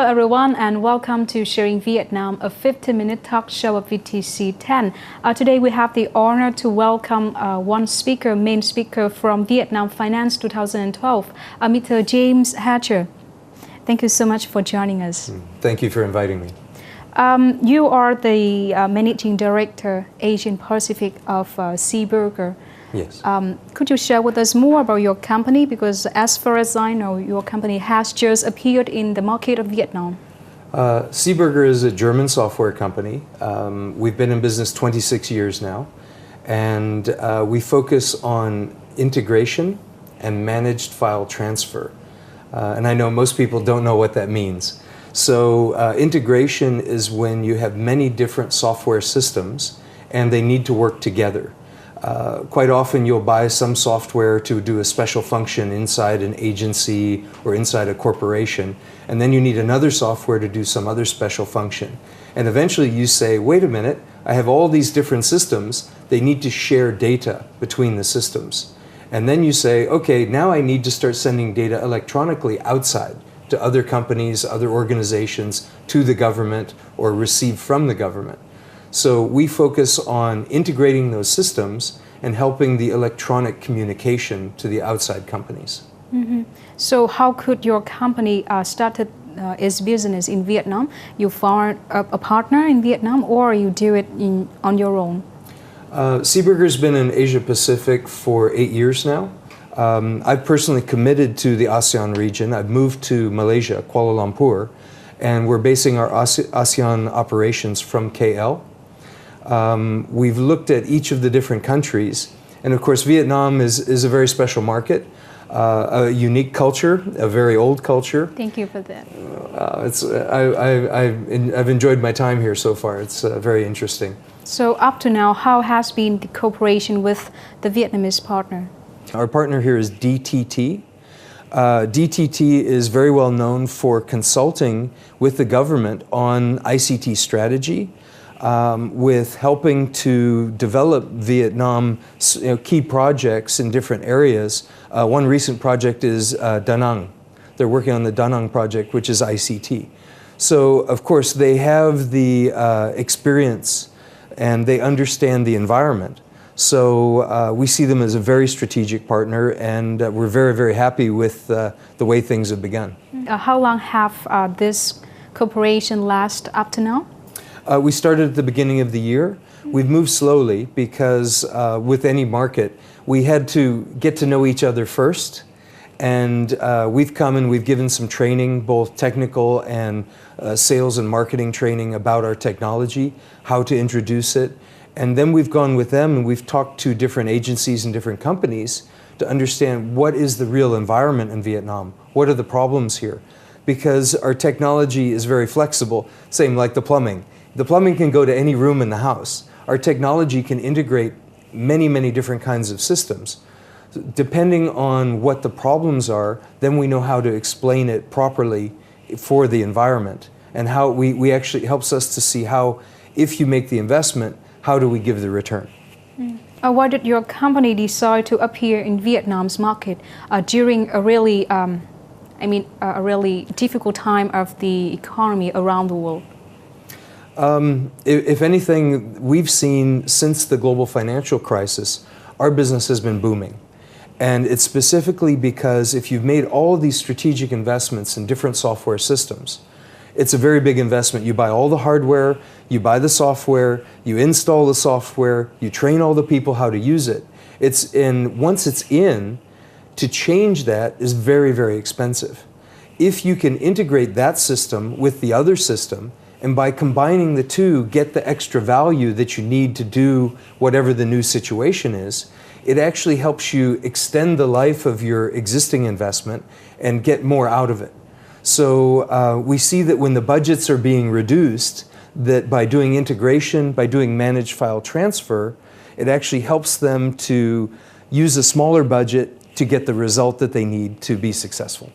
Hello everyone and welcome to Sharing Vietnam, a 50-minute talk show of VTC 10. Today we have the honor to welcome main speaker from Vietnam Finance 2012, Mr. James Hatcher. Thank you so much for joining us. Thank you for inviting me. You are the Managing Director, Asian Pacific of SEEBURGER. Yes. Could you share with us more about your company? Because as far as I know, your company has just appeared in the market of Vietnam. SEEBURGER is a German software company. We've been in business 26 years now, and we focus on integration and managed file transfer. And I know most people don't know what that means. So integration is when you have many different software systems and they need to work together. Quite often you'll buy some software to do a special function inside an agency or inside a corporation, and then you need another software to do some other special function. And eventually you say, wait a minute, I have all these different systems, they need to share data between the systems. And then you say, okay, now I need to start sending data electronically outside to other companies, other organizations, to the government, or receive from the government. So we focus on integrating those systems and helping the electronic communication to the outside companies. Mm-hmm. So how could your company started its business in Vietnam? You found a partner in Vietnam, or you do it on your own? SEEBURGER's been in Asia Pacific for 8 years now. I've personally committed to the ASEAN region. I've moved to Malaysia, Kuala Lumpur, and we're basing our ASEAN operations from KL. We've looked at each of the different countries, and of course Vietnam is a very special market, a unique culture, a very old culture. Thank you for that. I've enjoyed my time here so far. It's very interesting. So up to now, how has been the cooperation with the Vietnamese partner? Our partner here is DTT. DTT is very well known for consulting with the government on ICT strategy, with helping to develop Vietnam key projects in different areas. One recent project is Da Nang. They're working on the Da Nang project, which is ICT. So, of course, they have the experience and they understand the environment. So we see them as a very strategic partner, and we're very, very happy with the way things have begun. How long have this cooperation last up to now? We started at the beginning of the year. We've moved slowly because with any market, we had to get to know each other first. And we've come and we've given some training, both technical and sales and marketing training about our technology, how to introduce it. And then we've gone with them and we've talked to different agencies and different companies to understand what is the real environment in Vietnam. What are the problems here? Because our technology is very flexible, same like the plumbing. The plumbing can go to any room in the house. Our technology can integrate many, many different kinds of systems. Depending on what the problems are, then we know how to explain it properly for the environment. And how we actually helps us to see how, if you make the investment, how do we give the return? Why did your company decide to appear in Vietnam's market during a really, a really difficult time of the economy around the world? If anything, we've seen since the global financial crisis, our business has been booming. And it's specifically because if you've made all of these strategic investments in different software systems, it's a very big investment. You buy all the hardware, you buy the software, you install the software, you train all the people how to use it. Once it's in, to change that is very, very expensive. If you can integrate that system with the other system, and by combining the two, get the extra value that you need to do whatever the new situation is, it actually helps you extend the life of your existing investment and get more out of it. So we see that when the budgets are being reduced, that by doing integration, by doing managed file transfer, it actually helps them to use a smaller budget to get the result that they need to be successful.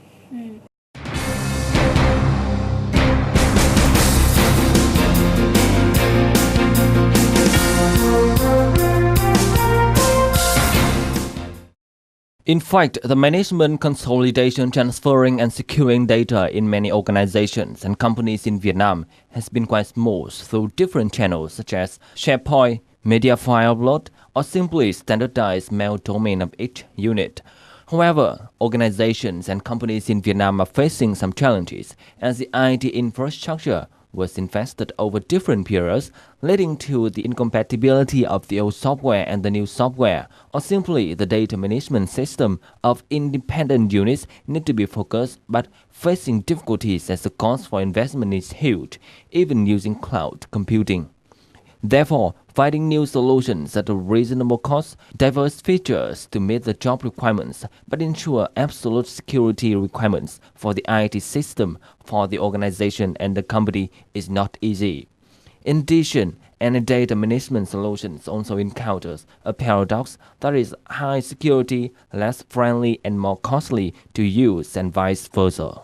In fact, the management, consolidation, transferring and securing data in many organizations and companies in Vietnam has been quite smooth through different channels such as SharePoint, media file upload, or simply standardized mail domain of each unit. However, organizations and companies in Vietnam are facing some challenges as the IT infrastructure was invested over different periods, leading to the incompatibility of the old software and the new software, or simply the data management system of independent units need to be focused, but facing difficulties as the cost for investment is huge, even using cloud computing. Therefore, finding new solutions at a reasonable cost, diverse features to meet the job requirements, but ensure absolute security requirements for the IT system for the organization and the company is not easy. In addition, any data management solutions also encounters a paradox that is high security, less friendly and more costly to use and vice versa.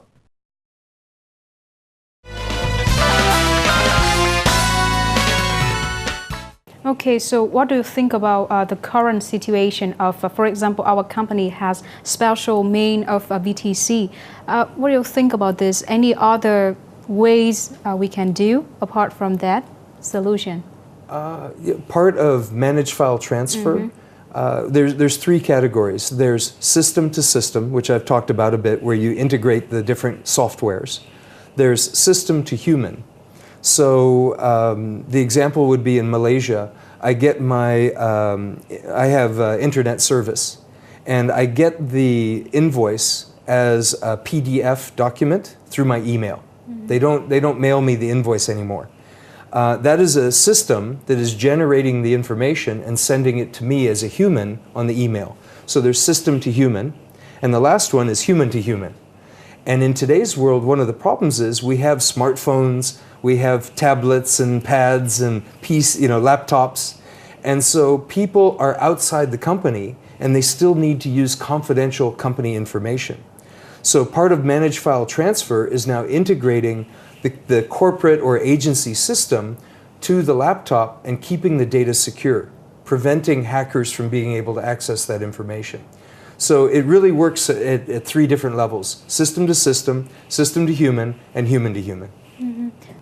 Okay, so what do you think about the current situation of, for example, our company has special main of VTC. What do you think about this? Any other ways we can do apart from that solution? Part of managed file transfer, there's three categories. There's system to system, which I've talked about a bit, where you integrate the different softwares. There's system to human. So the example would be in Malaysia. I get I have internet service, and I get the invoice as a PDF document through my email. They don't mail me the invoice anymore. That is a system that is generating the information and sending it to me as a human on the email. So there's system to human, and the last one is human to human. And in today's world, one of the problems is we have smartphones, we have tablets and pads and laptops. And so people are outside the company and they still need to use confidential company information. So part of managed file transfer is now integrating the corporate or agency system to the laptop and keeping the data secure, preventing hackers from being able to access that information. So it really works at three different levels: system to system, system to human, and human to human.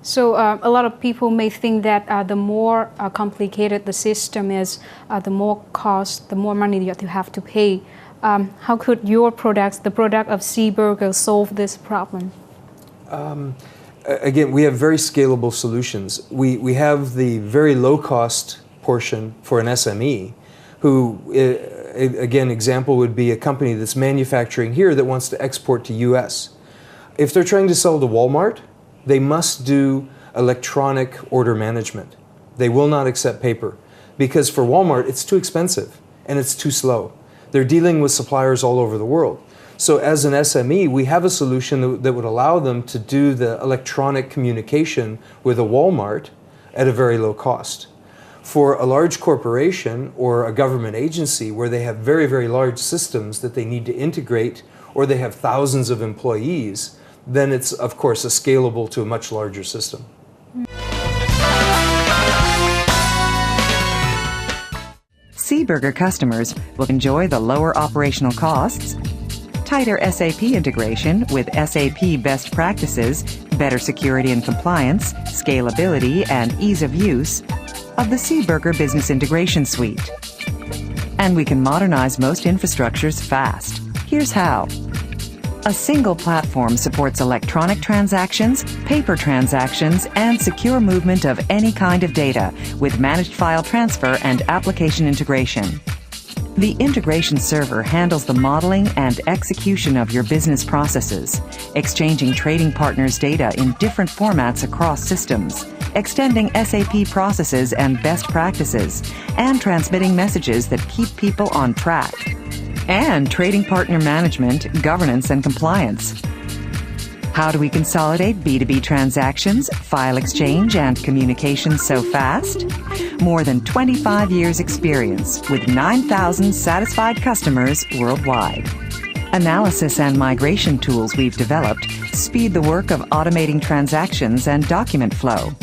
So a lot of people may think that the more complicated the system is, the more cost, the more money that you have to pay. How could your products, the product of SEEBURGER, solve this problem? Again, we have very scalable solutions. We have the very low-cost portion for an SME, who, again, example would be a company that's manufacturing here that wants to export to US. If they're trying to sell to Walmart, they must do electronic order management. They will not accept paper because for Walmart, it's too expensive and it's too slow. They're dealing with suppliers all over the world. So as an SME, we have a solution that would allow them to do the electronic communication with a Walmart at a very low cost. For a large corporation or a government agency where they have very, very large systems that they need to integrate, or they have thousands of employees, then it's, of course, scalable to a much larger system. SEEBURGER customers will enjoy the lower operational costs, tighter SAP integration with SAP best practices, better security and compliance, scalability, and ease of use of the SEEBURGER Business Integration Suite. And we can modernize most infrastructures fast. Here's how. A single platform supports electronic transactions, paper transactions, and secure movement of any kind of data with managed file transfer and application integration. The integration server handles the modeling and execution of your business processes, exchanging trading partners' data in different formats across systems, extending SAP processes and best practices, and transmitting messages that keep people on track. And trading partner management, governance, and compliance. How do we consolidate B2B transactions, file exchange, and communications so fast? More than 25 years experience with 9,000 satisfied customers worldwide. Analysis and migration tools we've developed speed the work of automating transactions and document flow.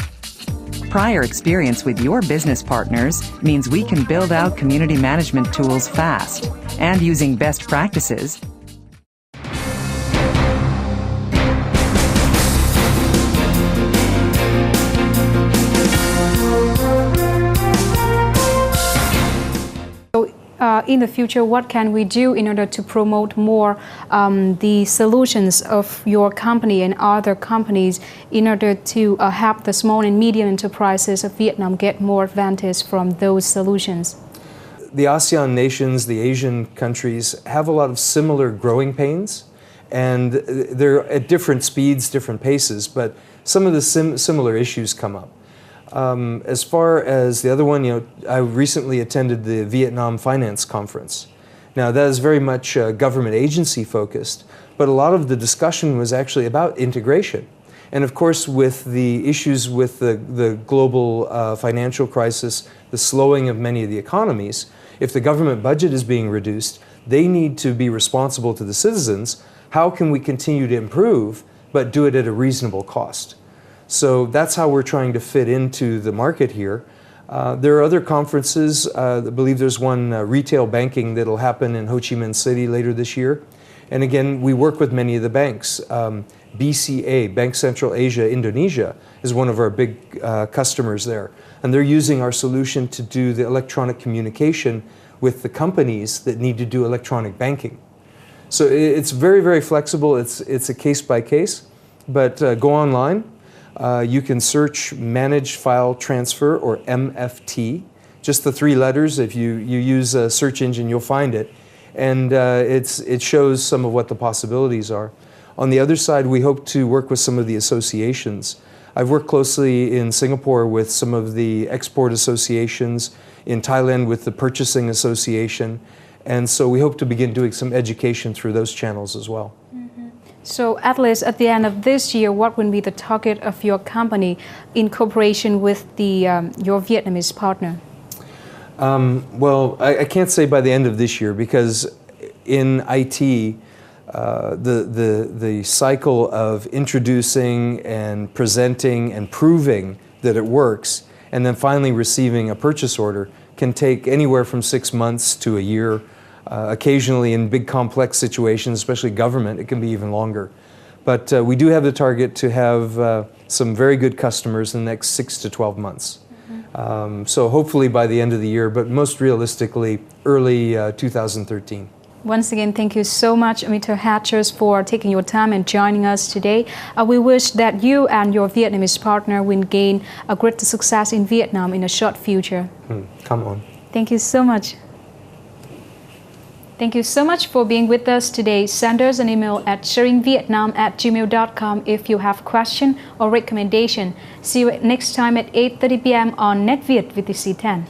Prior experience with your business partners means we can build out community management tools fast, and using best practices, in the future, what can we do in order to promote more the solutions of your company and other companies in order to help the small and medium enterprises of Vietnam get more advantage from those solutions? The ASEAN nations, the Asian countries, have a lot of similar growing pains, and they're at different speeds, different paces, but some of the similar issues come up. As far as the other one, I recently attended the Vietnam Finance Conference. Now, that is very much government agency focused, but a lot of the discussion was actually about integration. And of course, with the issues with the global financial crisis, the slowing of many of the economies, if the government budget is being reduced, they need to be responsible to the citizens. How can we continue to improve, but do it at a reasonable cost? So that's how we're trying to fit into the market here. There are other conferences. I believe there's one retail banking that'll happen in Ho Chi Minh City later this year. And again, we work with many of the banks. BCA, Bank Central Asia Indonesia, is one of our big customers there. And they're using our solution to do the electronic communication with the companies that need to do electronic banking. So it's very, very flexible. It's a case by case, but go online. You can search Managed File Transfer, or MFT, just the 3 letters. If you use a search engine, you'll find it. And it shows some of what the possibilities are. On the other side, we hope to work with some of the associations. I've worked closely in Singapore with some of the export associations, in Thailand with the Purchasing Association, and so we hope to begin doing some education through those channels as well. So at least at the end of this year, what will be the target of your company in cooperation with your Vietnamese partner? Well, I can't say by the end of this year, because in IT, the cycle of introducing and presenting and proving that it works, and then finally receiving a purchase order, can take anywhere from 6 months to a year. Occasionally in big complex situations, especially government, it can be even longer. But we do have the target to have some very good customers in the next 6 to 12 months. So hopefully by the end of the year, but most realistically early 2013. Once again, thank you so much, Mr. Hatchers, for taking your time and joining us today. We wish that you and your Vietnamese partner will gain a great success in Vietnam in a short future. Come on. Thank you so much. Thank you so much for being with us today. Send us an email at sharingvietnam@gmail.com if you have question or recommendation. See you next time at 8:30 p.m. on NetViet VTC 10.